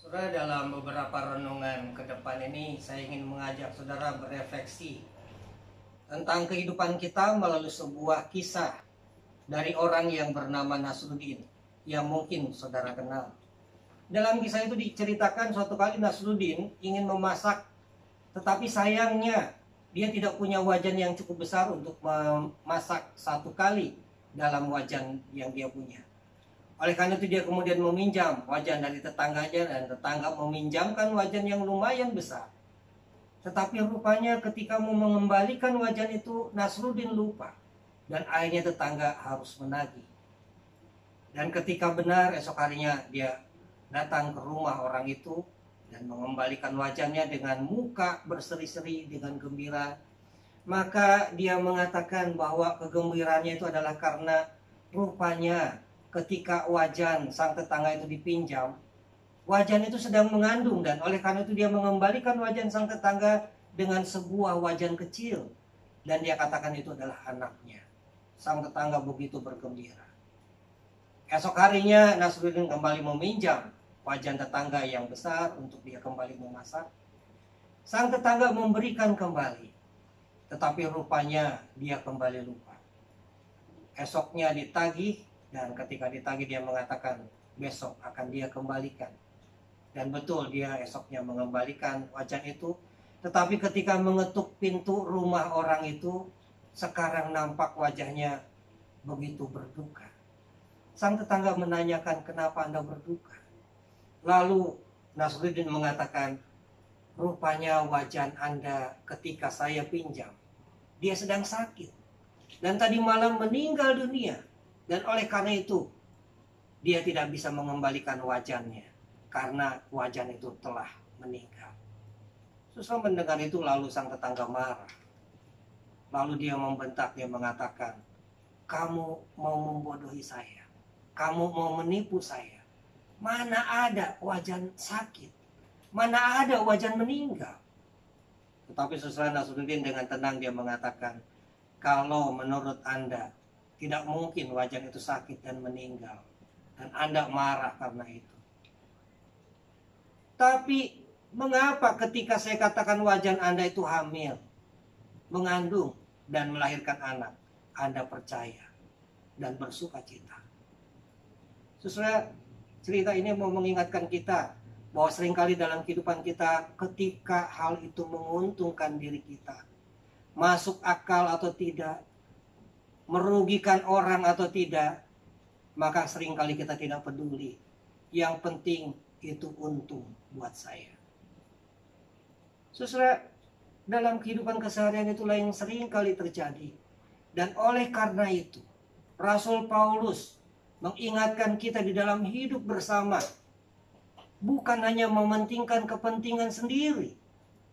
Saudara, dalam beberapa renungan ke depan ini saya ingin mengajak saudara berefleksi tentang kehidupan kita melalui sebuah kisah dari orang yang bernama Nasruddin yang mungkin saudara kenal. Dalam kisah itu diceritakan suatu kali Nasruddin ingin memasak, tetapi sayangnya dia tidak punya wajan yang cukup besar untuk memasak satu kali dalam wajan yang dia punya. Oleh karena itu dia kemudian meminjam wajan dari tetangganya, dan tetangga meminjamkan wajan yang lumayan besar. Tetapi rupanya ketika mau mengembalikan wajan itu, Nasruddin lupa, dan akhirnya tetangga harus menagih. Dan ketika benar esok harinya dia datang ke rumah orang itu dan mengembalikan wajannya dengan muka berseri-seri dengan gembira, maka dia mengatakan bahwa kegembiraannya itu adalah karena rupanya ketika wajan sang tetangga itu dipinjam, wajan itu sedang mengandung, dan oleh karena itu dia mengembalikan wajan sang tetangga dengan sebuah wajan kecil, dan dia katakan itu adalah anaknya. Sang tetangga begitu bergembira. Esok harinya Nasruddin kembali meminjam wajan tetangga yang besar untuk dia kembali memasak. Sang tetangga memberikan kembali, tetapi rupanya dia kembali lupa. Esoknya ditagih, dan ketika ditagih dia mengatakan besok akan dia kembalikan. Dan betul dia esoknya mengembalikan wajan itu. Tetapi ketika mengetuk pintu rumah orang itu, sekarang nampak wajahnya begitu berduka. Sang tetangga menanyakan, kenapa Anda berduka? Lalu Nasruddin mengatakan, rupanya wajan Anda ketika saya pinjam, dia sedang sakit dan tadi malam meninggal dunia. Dan oleh karena itu, dia tidak bisa mengembalikan wajannya, karena wajan itu telah meninggal. Setelah mendengar itu, lalu sang tetangga marah. Lalu dia membentak, dia mengatakan, kamu mau membodohi saya, kamu mau menipu saya. Mana ada wajan sakit, mana ada wajan meninggal. Tetapi setelah Nasruddin dengan tenang dia mengatakan, kalau menurut Anda tidak mungkin wajan itu sakit dan meninggal, dan Anda marah karena itu. Tapi mengapa ketika saya katakan wajan Anda itu hamil, mengandung dan melahirkan anak, Anda percaya dan bersuka cita? Sesuai cerita ini mau mengingatkan kita bahwa seringkali dalam kehidupan kita, ketika hal itu menguntungkan diri kita, masuk akal atau tidak, merugikan orang atau tidak, maka seringkali kita tidak peduli. Yang penting itu untung buat saya. Saudara, dalam kehidupan keseharian itulah yang seringkali terjadi. Dan oleh karena itu, Rasul Paulus mengingatkan kita di dalam hidup bersama, bukan hanya mementingkan kepentingan sendiri,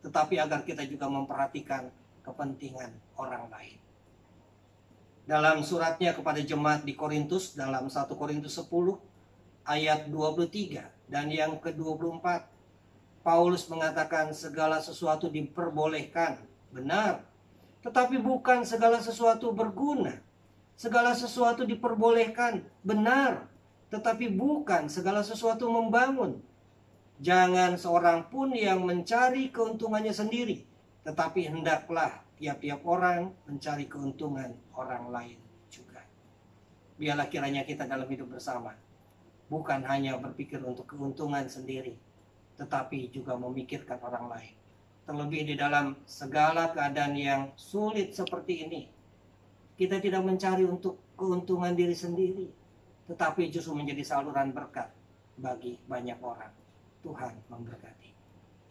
tetapi agar kita juga memperhatikan kepentingan orang lain. Dalam suratnya kepada jemaat di Korintus, dalam 1 Korintus 10 ayat 23 dan yang ke-24, Paulus mengatakan segala sesuatu diperbolehkan, benar, tetapi bukan segala sesuatu berguna. Segala sesuatu diperbolehkan, benar, tetapi bukan segala sesuatu membangun. Jangan seorang pun yang mencari keuntungannya sendiri, tetapi hendaklah tiap-tiap orang mencari keuntungan orang lain juga. Biarlah kiranya kita dalam hidup bersama bukan hanya berpikir untuk keuntungan sendiri, tetapi juga memikirkan orang lain. Terlebih di dalam segala keadaan yang sulit seperti ini, kita tidak mencari untuk keuntungan diri sendiri, tetapi justru menjadi saluran berkat bagi banyak orang. Tuhan memberkati.